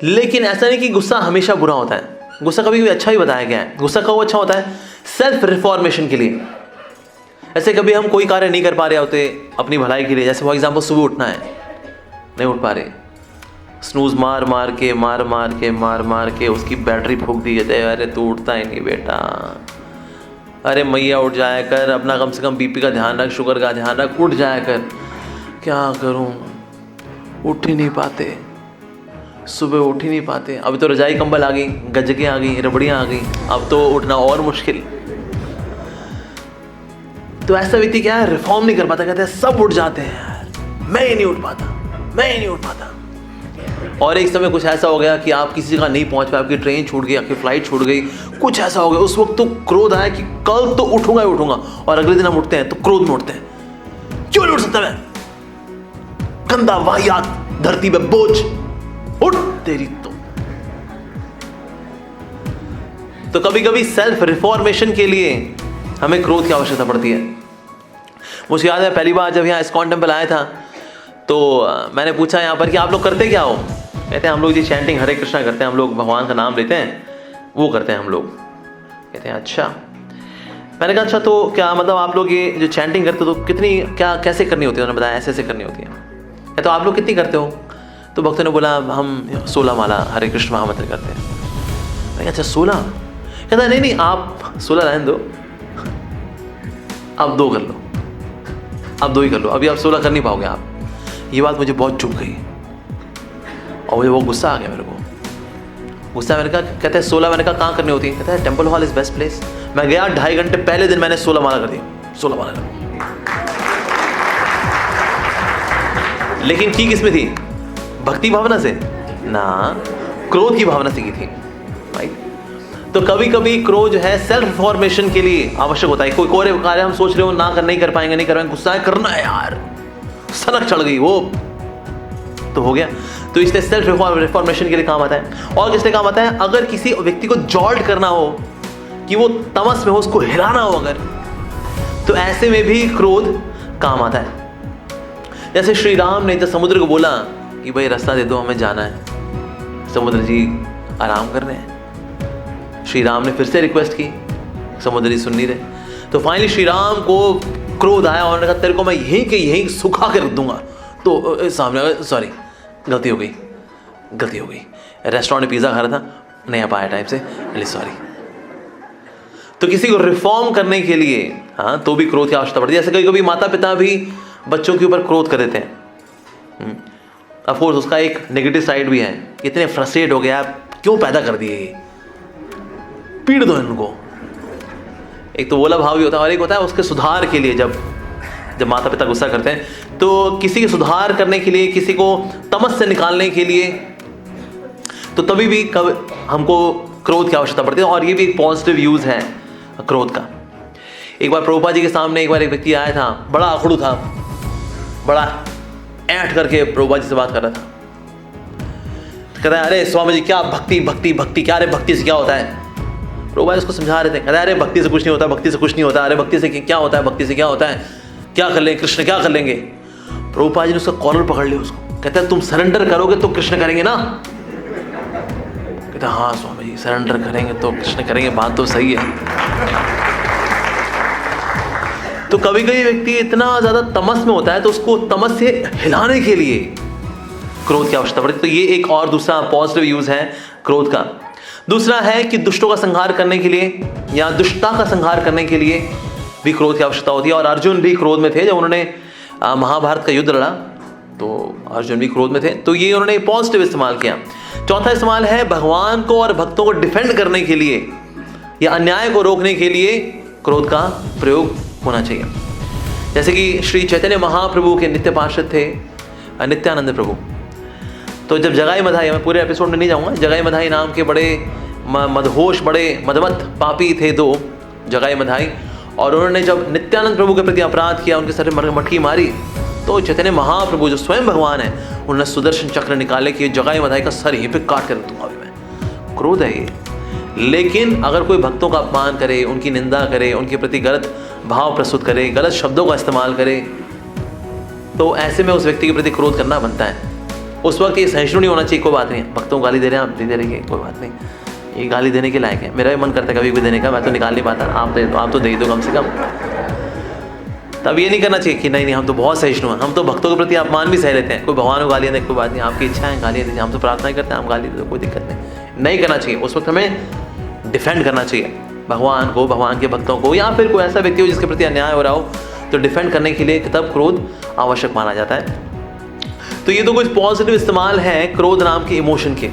लेकिन ऐसा नहीं कि गुस्सा हमेशा बुरा होता है, गुस्सा कभी कभी अच्छा ही बताया गया है। गुस्सा कब अच्छा होता है? सेल्फ रिफॉर्मेशन के लिए। ऐसे कभी हम कोई कार्य नहीं कर पा रहे होते अपनी भलाई के लिए, जैसे फॉर एग्जाम्पल सुबह उठना है, नहीं उठ पा रहे, स्नूज मार मार के उसकी बैटरी फूंक दी जाती है, अरे तू उठता ही नहीं बेटा, अरे मैया उठ जाया कर, अपना कम से कम बीपी का ध्यान रख, शुगर का ध्यान रख, उठ जाया कर। क्या करूं, उठ ही नहीं पाते, सुबह उठ ही नहीं पाते। अभी तो रजाई कंबल आ गई, गजकें आ गई, रबड़ियाँ आ गई, अब तो उठना और मुश्किल। तो ऐसा व्यक्ति क्या है, रिफॉर्म नहीं कर पाता, कहते हैं सब उठ जाते हैं यार, मैं ही नहीं उठ पाता। और एक समय कुछ ऐसा हो गया कि आप किसी जगह नहीं पहुंच पाए, आपकी ट्रेन छूट गई, आपकी फ्लाइट छूट गई, कुछ ऐसा हो गया, उस वक्त तो क्रोध आया कि कल तो उठूंगा ही उठूंगा, और अगले दिन हम उठते हैं तो क्रोध में उठते हैं, क्यों नहीं उठ सकता मैं, गंदा वाहियात धरती पे बोझ, उठ तेरी तो कभी कभी सेल्फ रिफॉर्मेशन के लिए हमें क्रोध की आवश्यकता पड़ती है। मुझे याद है पहली बार जब यहाँ इस्कॉन टेम्पल आया था तो मैंने पूछा यहाँ पर कि आप लोग करते क्या हो? कहते हैं हम लोग जी चैंटिंग हरे कृष्णा करते हैं, हम लोग भगवान का नाम लेते हैं, वो करते हैं हम लोग। कहते हैं अच्छा। मैंने कहा अच्छा तो क्या मतलब आप लोग ये जो चैंटिंग करते हो तो कितनी क्या कैसे करनी होती है? उन्होंने बताया ऐसे ऐसे करनी होती है। तो आप लोग कितनी करते हो? तो भक्तों ने बोला हम 16 माला हरे कृष्ण महामंत्र करते हैं। मैं अच्छा 16? कहता नहीं आप 16 रहने दो, आप 2 कर लो, आप 2 ही कर लो, अभी आप 16 कर नहीं पाओगे आप। ये बात मुझे बहुत चुभ गई और मुझे बहुत गुस्सा आ गया मेरे को। गुस्सा मैंने कहा, कहते हैं 16, मैंने कहा कहाँ करनी होती है? कहता है temple hall is best place. मैं गया 2.5 घंटे पहले दिन मैंने 16 माला कर दी, 16 माला कर दी। लेकिन की किसमें थी? भक्ति भावना से ना, क्रोध की भावना से की थी। राइट? तो कभी कभी क्रोध जो है सेल्फ रिफॉर्मेशन के लिए आवश्यक होता है। कोई कार्य हम सोच रहे हो ना नहीं कर पाएंगे, गुस्सा है, करना है यार, सनक चढ़ गई वो तो हो गया। तो इसलिए सेल्फ रिफॉर्मेशन के लिए काम आता है। और किसलिए काम आता है? अगर किसी व्यक्ति को जॉल्ट करना हो कि वो तमस में हो, उसको हिलाना हो अगर, तो ऐसे में भी क्रोध काम आता है। जैसे श्री राम ने जब समुद्र को बोला कि भाई रास्ता दे दो, हमें जाना है, समुद्र जी आराम कर रहे हैं। श्री राम ने फिर से रिक्वेस्ट की, समुद्र जी सुन नहीं रहे। तो फाइनली श्री राम को क्रोध आया और कहा तेरे को मैं यहीं के यहीं सुखा के रख दूंगा। तो सामने सॉरी गलती हो गई, रेस्टोरेंट में पिज़्ज़ा खा रहा था, नहीं आ पाया टाइम से, प्लीज सॉरी। तो किसी को रिफॉर्म करने के लिए हाँ तो भी क्रोध की आवश्यकता पड़ती है। जैसे कभी कभी माता पिता भी बच्चों के ऊपर क्रोध कर देते हैं। ऑफ कोर्स उसका एक नेगेटिव साइड भी है, इतने फ्रस्ट्रेट हो गए आप, क्यों पैदा कर दिए, ये पीड़ दो इनको। एक तो बोला भाव भी होता है और एक होता है उसके सुधार के लिए। जब माता पिता गुस्सा करते हैं तो किसी के सुधार करने के लिए, किसी को तमस से निकालने के लिए, तो तभी भी कब हमको क्रोध की आवश्यकता पड़ती है। और ये भी एक पॉजिटिव यूज है क्रोध का। एक बार प्रभुपाद जी के सामने एक व्यक्ति आया था, बड़ा आखड़ू था, बड़ा ऐंठ करके प्रभुपाद जी से बात कर रहा था। कहता है अरे स्वामी जी क्या भक्ति भक्ति भक्ति, क्या अरे भक्ति से क्या होता है? प्रभुपाद उसको समझा रहे थे, कहता है अरे भक्ति से कुछ नहीं होता, भक्ति से कुछ नहीं होता, अरे भक्ति से क्या होता है, भक्ति से क्या होता है, क्या कर लेंगे कृष्ण, क्या कर लेंगे? प्रभुपाद जी ने उसका कॉलर पकड़ लिया उसको, कहता है तुम सरेंडर करोगे तो कृष्ण करेंगे ना? कहता हाँ स्वामी जी सरेंडर करेंगे तो कृष्ण करेंगे, बात तो सही है। तो कभी कभी व्यक्ति इतना ज्यादा तमस में होता है तो उसको तमस से हिलाने के लिए क्रोध की आवश्यकता पड़ती है। तो ये एक और दूसरा पॉजिटिव यूज है क्रोध का। दूसरा है कि दुष्टों का संहार करने के लिए या दुष्टता का संहार करने के लिए भी क्रोध की आवश्यकता होती है। और अर्जुन भी क्रोध में थे जब उन्होंने महाभारत का युद्ध लड़ा, तो अर्जुन भी क्रोध में थे, तो ये उन्होंने पॉजिटिव इस्तेमाल किया। चौथा इस्तेमाल है भगवान को और भक्तों को डिफेंड करने के लिए या अन्याय को रोकने के लिए क्रोध का प्रयोग होना चाहिए। जैसे कि श्री चैतन्य महाप्रभु के नित्य पार्षद थे नित्यानंद प्रभु। तो जब जगाई मधाई, मैं पूरे एपिसोड में नहीं जाऊंगा, जगाई मधाई नाम के बड़े मदहोश, बड़े मदमत पापी थे 2 जगाई मधाई, और उन्होंने जब नित्यानंद प्रभु के प्रति अपराध किया, उनके सर में मटकी मारी, तो चैतन्य महाप्रभु जो स्वयं भगवान है उन्होंने सुदर्शन चक्र निकाले कि जगाई मधाई का सर यहीं पे काट कर दूंगा अभी मैं। क्रोध है ये। लेकिन अगर कोई भक्तों का अपमान करे, उनकी निंदा करे, उनके प्रति गलत भाव प्रस्तुत करे, गलत शब्दों का इस्तेमाल करे, तो ऐसे में उस व्यक्ति के प्रति क्रोध करना बनता है। उस वक्त ये सहिष्णु नहीं होना चाहिए, कोई बात नहीं, भक्तों को गाली दे रहे हैं, आप दे रही है, कोई बात नहीं, ये गाली देने के लायक है, मेरा भी मन करता है कभी भी देने का, मैं तो निकाल नहीं पाता, आप तो दे दो कम से कम। तब ये नहीं करना चाहिए कि नहीं हम तो बहुत सहिष्णु हैं, हम तो भक्तों के प्रति अपमान भी सह लेते हैं, कोई भगवान को गालियाँ दे, कोई बात नहीं, आपकी इच्छा है गालियाँ दीजिए, हम तो प्रार्थना ही करते हैं, हम गाली दे दो, कोई दिक्कत नहीं करना चाहिए। उस वक्त हमें डिफेंड करना चाहिए भगवान को, भगवान के भक्तों को, या फिर कोई ऐसा व्यक्ति हो जिसके प्रति अन्याय हो रहा हो, तो डिफेंड करने के लिए तब क्रोध आवश्यक माना जाता है। तो ये तो कुछ पॉजिटिव इस्तेमाल है क्रोध नाम के इमोशन के।